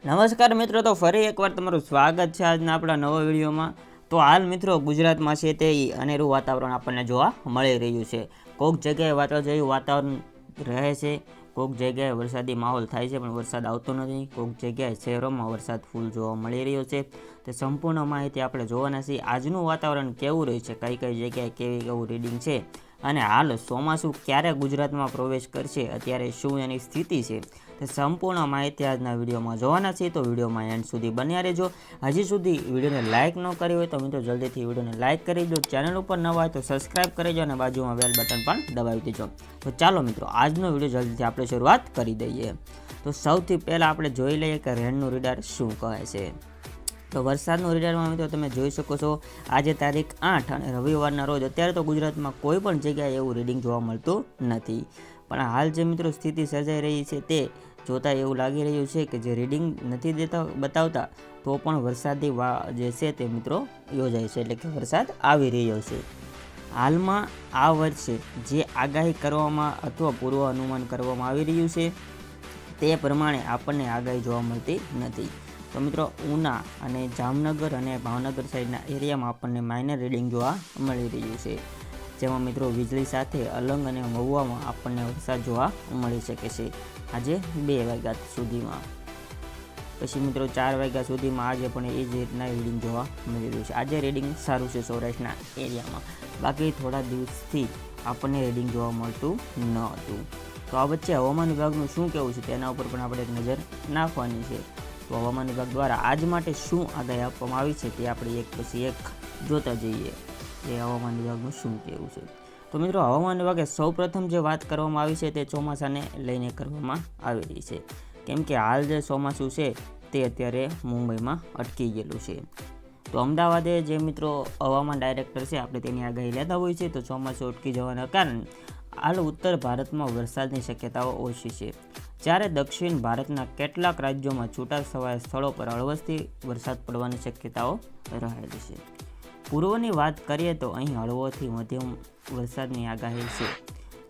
નમસ્કાર મિત્રો, તો ફરી એકવાર તમારું સ્વાગત છે આજના આપણા નવા વિડીયોમાં। તો હાલ મિત્રો ગુજરાતમાં છે તે અનેરું વાતાવરણ આપણને જોવા મળી રહ્યું છે। કોઈક જગ્યાએ વાદળછાયું વાતાવરણ રહે છે, કોઈક જગ્યાએ વરસાદી માહોલ થાય છે પણ વરસાદ આવતો નથી, કોઈક જગ્યાએ શહેરોમાં વરસાદ ફૂલ જોવા મળી રહ્યો છે। તે સંપૂર્ણ માહિતી આપણે જોવાના છીએ। આજનું વાતાવરણ કેવું રહ્યું છે, કઈ કઈ જગ્યાએ કેવું રીડિંગ છે અને હાલ ચોમાસું ક્યારે ગુજરાતમાં પ્રવેશ કરશે, અત્યારે શું એની સ્થિતિ છે, તે સંપૂર્ણ માહિતી આજના વિડીયોમાં જોવાના છે। તો વિડીયોમાં એન્ડ સુધી બન્યા રહેજો। હજી સુધી વિડીયોને લાઇક ન કરી હોય તો મિત્રો જલ્દીથી વિડીયોને લાઇક કરી દો, ચેનલ ઉપર નવા હોય તો સબસ્ક્રાઇબ કરી દો અને બાજુમાં બેલ બટન પણ દબાવી દેજો। તો ચાલો મિત્રો આજનો વિડીયો જલ્દીથી આપણે શરૂઆત કરી દઈએ। તો સૌથી પહેલાં આપણે જોઈ લઈએ કે રેનનું રીડાર શું કહે છે। તો વરસાદનું રીડારમાં મિત્રો તમે જોઈ શકો છો, આજે તારીખ 8 અને રવિવારના રોજ અત્યારે તો ગુજરાતમાં કોઈ પણ જગ્યાએ એવું રીડિંગ જોવા મળતું નથી, પણ હાલ જે મિત્રો સ્થિતિ સર્જાઈ રહી છે તે જોતાં એવું લાગી રહ્યું છે કે જે રીડિંગ નથી બતાવતા તો પણ વરસાદી જે છે તે મિત્રો યોજાય છે, એટલે કે વરસાદ આવી રહ્યો છે। હાલમાં આ વર્ષે જે આગાહી કરવામાં અથવા પૂર્વ અનુમાન કરવામાં આવી રહ્યું છે તે પ્રમાણે આપણને આગાહી જોવા મળતી નથી। તો મિત્રો ઉના અને જામનગર અને ભાવનગર સાઈડના એરિયામાં આપણને માઇનર રીડિંગ જોવા મળી રહ્યું છે, જેમાં મિત્રો વીજળી સાથે અલંગ અને મહુવામાં આપણને વરસાદ જોવા મળી શકે છે આજે 2 વાગ્યા સુધીમાં। પછી મિત્રો 4 વાગ્યા સુધીમાં આજે પણ એ જ રીતના રીડિંગ જોવા મળી રહ્યું છે। આજે રીડિંગ સારું છે સૌરાષ્ટ્રના એરિયામાં, બાકી થોડા દિવસથી આપણને રીડિંગ જોવા મળતું ન હતું। તો આ વચ્ચે હવામાન વિભાગનું શું કહેવું છે તેના ઉપર પણ આપણે એક નજર નાખવાની છે। તો હવામાન વિભાગ દ્વારા આજ માટે શું આગાહી આપવામાં આવી છે તે આપણે એક પછી એક જોતા જઈએ કે હવામાન વિભાગનું શું કહેવું છે। તો મિત્રો હવામાન વિભાગે સૌપ્રથમ જે વાત કરવામાં આવી છે તે ચોમાસાને લઈને કરવામાં આવી રહી છે, કેમ કે હાલ જે ચોમાસું છે તે અત્યારે મુંબઈમાં અટકી ગયેલું છે। તો અમદાવાદે જે મિત્રો હવામાન ડાયરેક્ટર છે આપણે તેની આગાહી લેતા હોય છે, તો ચોમાસું અટકી જવાના કારણે હાલ ઉત્તર ભારતમાં વરસાદની શક્યતાઓ ઓછી છે, જ્યારે દક્ષિણ ભારતના કેટલાક રાજ્યોમાં છૂટાછવાયા સ્થળો પર હળવોથી વરસાદ પડવાની શક્યતાઓ રહેલી છે। પૂર્વની વાત કરીએ તો અહીં હળવોથી મધ્યમ વરસાદની આગાહી છે,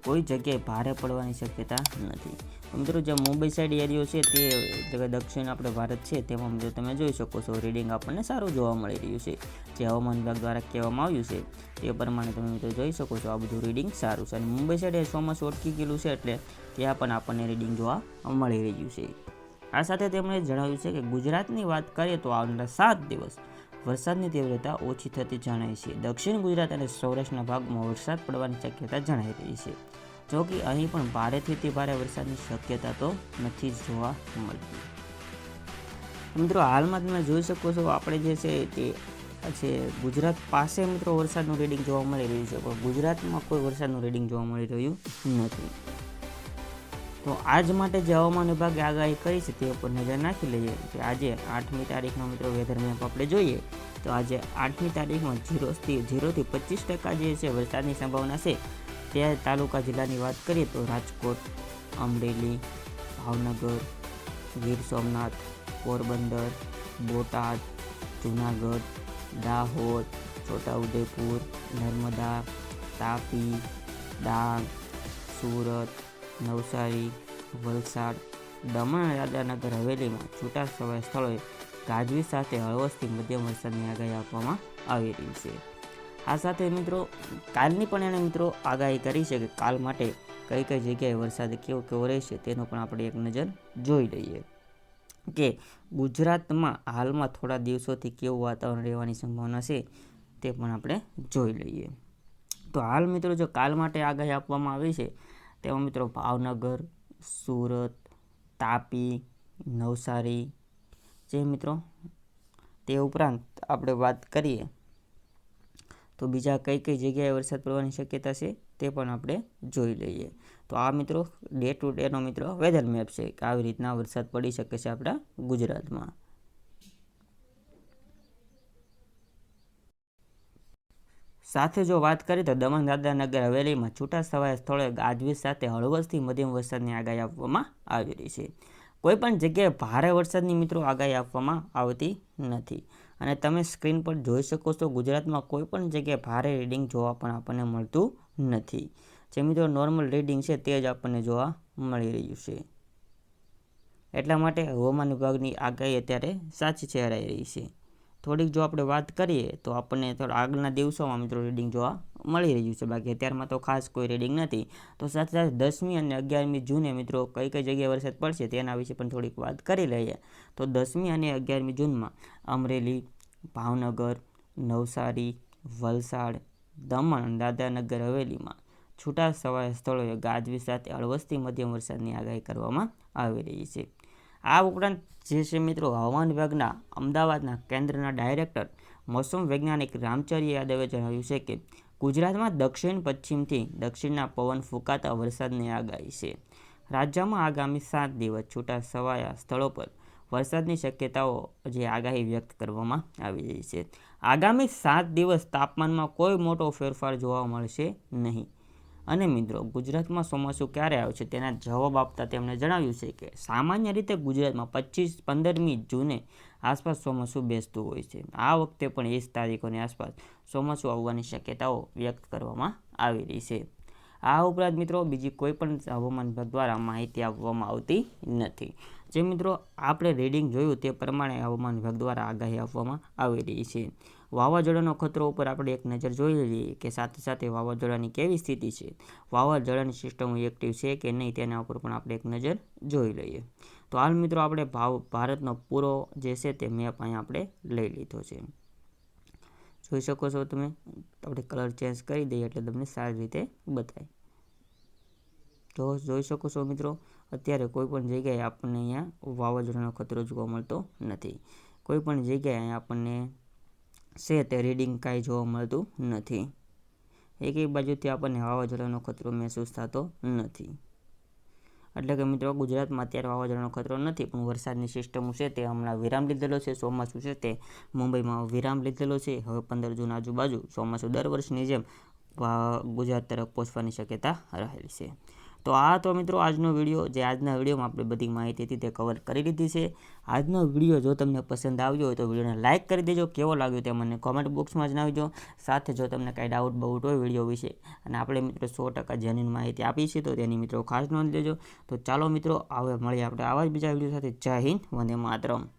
કોઈ જગ્યાએ ભારે પડવાની શક્યતા નથી। મિત્રો જે મુંબઈ સાઈડ એરિયો છે તે દક્ષિણ આપણે ભારત છે તેમાં મિત્રો તમે જોઈ શકો છો રીડિંગ આપણને સારું જોવા મળી રહ્યું છે, જે હવામાન વિભાગ દ્વારા કહેવામાં આવ્યું છે તે પ્રમાણે તમે મિત્રો જોઈ શકો છો આ બધું રીડિંગ સારું છે। અને મુંબઈ સાઈડ ચોમાસું અટકી ગયેલું છે એટલે ત્યાં પણ આપણને રીડિંગ જોવા મળી રહ્યું છે। આ સાથે તેમણે જણાવ્યું છે કે ગુજરાતની વાત કરીએ તો આવનારા 7 દિવસ વરસાદની તીવ્રતા ઓછી થતી જણાય છે। દક્ષિણ ગુજરાત અને સૌરાષ્ટ્રના ભાગમાં વરસાદ પડવાની શક્યતા જણાઈ રહી છે, જો કે અહીં પણ ભારેથી અતિ ભારે વરસાદની શક્યતા તો નથી જોવા મળતી। મિત્રો હાલમાં તમે જોઈ શકો છો આપણે જે છે તે છે ગુજરાત પાસે મિત્રો વરસાદનું રીડિંગ જોવા મળી રહ્યું છે, પણ ગુજરાતમાં કોઈ વરસાદનું રીડિંગ જોવા મળી રહ્યું નથી। તો આજ માટે જે હવામાન વિભાગે આગાહી કરી છે તે ઉપર નજર નાખી લઈએ કે આજે 8મી તારીખનો મિત્રો વેધર મેપ આપણે જોઈએ તો આજે 8મી તારીખમાં 0 થી 25% જે છે વરસાદની સંભાવના છે। તે તાલુકા જિલ્લાની વાત કરીએ તો રાજકોટ, અમરેલી, ભાવનગર, ગીર સોમનાથ, પોરબંદર, બોટાદ, જૂનાગઢ, દાહોદ, છોટાઉદેપુર, નર્મદા, તાપી, ડાંગ, સુરત, નવસારી, વલસાડ, દમણ અને દાદરાનગર હવેલીમાં છૂટાછવાયા સ્થળોએ ગાજવીજ સાથે હળવોથી મધ્યમ વરસાદની આગાહી આપવામાં આવી રહી છે। આ સાથે મિત્રો કાલની પણ એને મિત્રો આગાહી કરી છે કે કાલ માટે કઈ કઈ જગ્યાએ વરસાદ કેવો રહેશે તેનો પણ આપણે એક નજર જોઈ લઈએ કે ગુજરાતમાં હાલમાં થોડા દિવસોથી કેવું વાતાવરણ રહેવાની સંભાવના છે તે પણ આપણે જોઈ લઈએ। તો હાલ મિત્રો જો કાલ માટે આગાહી આપવામાં આવી છે તેમાં મિત્રો ભાવનગર, સુરત, તાપી, નવસારી જે મિત્રો તે ઉપરાંત આપણે વાત કરીએ તો બીજા કઈ કઈ જગ્યાએ વરસાદ પડવાની શક્યતા છે તે પણ આપણે જોઈ લઈએ। તો આ મિત્રો ડે ટુ ડેનો મિત્રો વેધર મેપ છે કે આવી રીતના વરસાદ પડી શકે છે આપણા ગુજરાતમાં। સાથે જો વાત કરીએ તો દમણ દાદરાનગર હવેલીમાં છૂટાછવાયા સ્થળોએ ગાજવીજ સાથે હળવોથી મધ્યમ વરસાદની આગાહી આપવામાં આવી રહી છે, કોઈપણ જગ્યાએ ભારે વરસાદની મિત્રો આગાહી આપવામાં આવતી નથી। અને તમે સ્ક્રીન પર જોઈ શકો છો ગુજરાતમાં કોઈપણ જગ્યાએ ભારે રીડિંગ જોવા પણ આપણને મળતું નથી, જે મિત્રો નોર્મલ રીડિંગ છે તે જ આપણને જોવા મળી રહ્યું છે। એટલા માટે હવામાન વિભાગની આગાહી અત્યારે સાચી ઠેરાઈ રહી છે. થોડીક જો આપણે વાત કરીએ તો આપણને થોડા આગળના દિવસોમાં મિત્રો રીડિંગ જોવા મળી રહ્યું છે. બાકી અત્યારમાં તો ખાસ કોઈ રીડિંગ નથી. તો સાથે સાથે 10મી અને 11મી જૂને મિત્રો કઈ કઈ જગ્યાએ વરસાદ પડશે તેના વિશે પણ થોડીક વાત કરી લઈએ. તો 10મી અને 11મી જૂનમાં અમરેલી, ભાવનગર, નવસારી, વલસાડ, દમણ અને દાદરાનગર હવેલીમાં છૂટા છવાયા સ્થળોએ ગાજવીજ સાથે હળવોથી મધ્યમ વરસાદની આગાહી કરવામાં આવી રહી છે. આ ઉપરાંત જે છે મિત્રો હવામાન વિભાગના અમદાવાદના કેન્દ્રના ડાયરેક્ટર મોસમ વૈજ્ઞાનિક રામચર્ય યાદવે જણાવ્યું છે કે ગુજરાતમાં દક્ષિણ પશ્ચિમથી દક્ષિણના પવન ફૂંકાતા વરસાદની આગાહી છે. રાજ્યમાં આગામી 7 દિવસ છૂટા છવાયા સ્થળો પર વરસાદની શક્યતાઓ જે આગાહી વ્યક્ત કરવામાં આવી રહી છે. આગામી 7 દિવસ તાપમાનમાં કોઈ મોટો ફેરફાર જોવા મળશે નહીં. અને મિત્રો ગુજરાતમાં ચોમાસું ક્યારે આવશે તેના જવાબ આપતા તેમણે જણાવ્યું છે કે સામાન્ય રીતે ગુજરાતમાં 15મી જૂને આસપાસ ચોમાસું બેસતું હોય છે. આ વખતે પણ એ જ તારીખોની આસપાસ ચોમાસું આવવાની શક્યતાઓ વ્યક્ત કરવામાં આવી રહી છે. આ ઉપરાંત મિત્રો બીજી કોઈ પણ હવામાન વિભાગ દ્વારા માહિતી આપવામાં આવતી નથી. જે મિત્રો આપણે રીડિંગ જોયું તે પ્રમાણે હવામાન વિભાગ દ્વારા આગાહી આપવામાં આવી રહી છે. વાવાઝોડાનો ખતરો ઉપર આપણે એક નજર જોઈ લઈએ કે સાથે સાથે વાવાઝોડાની કેવી સ્થિતિ છે, વાવાઝોડાની સિસ્ટમ એક્ટિવ છે કે નહીં તેના ઉપર પણ આપણે એક નજર જોઈ લઈએ. તો હાલ મિત્રો આપણે ભારતનો પૂરો જે છે તે મેપ અહીંયા આપણે લઈ લીધો છે. જોઈ શકો છો તમે, આપણે કલર ચેન્જ કરી દઈએ એટલે તમને સારી રીતે બતાય. તો જોઈ શકો છો મિત્રો, અત્યારે કોઈ પણ જગ્યાએ આપણને અહીંયા વાવાઝોડાનો ખતરો જોવા મળતો નથી. કોઈ પણ જગ્યાએ અહીંયા આપણને છે તે રીડિંગ કાંઈ જોવા મળતું નથી. એક બાજુથી આપણને વાવાઝોડાનો ખતરો મહેસૂસ થતો નથી. એટલે કે મિત્રો ગુજરાતમાં અત્યારે વાવાઝોડાનો ખતરો નથી, પણ વરસાદની સિસ્ટમ છે તે હમણાં વિરામ લીધેલો છે. ચોમાસું છે તે મુંબઈમાં વિરામ લીધેલો છે. હવે 15 જૂન આજુબાજુ ચોમાસું દર વર્ષની જેમ ગુજરાત તરફ પહોંચવાની શક્યતા રહેલી છે. તો આ તો મિત્રો આજનો વિડીયો, જે આજના વિડીયોમાં આપણે બધી માહિતી હતી તે કવર કરી લીધી છે. આજનો વિડીયો જો તમને પસંદ આવ્યો હોય તો વિડીયોને લાઇક કરી દેજો. કેવો લાગ્યો તે મને કોમેન્ટ બોક્સમાં જણાવજો. સાથે જો તમને કાંઈ ડાઉટ હોય વિડીયો વિશે અને આપણે મિત્રો 100% જેન્યુઇન માહિતી આપી છે તો તેની મિત્રો ખાસ નોંધ લેજો. તો ચાલો મિત્રો, હવે મળીએ આપણે આવા જ બીજા વિડીયો સાથે. જય હિન્દ, વંદે માતરમ.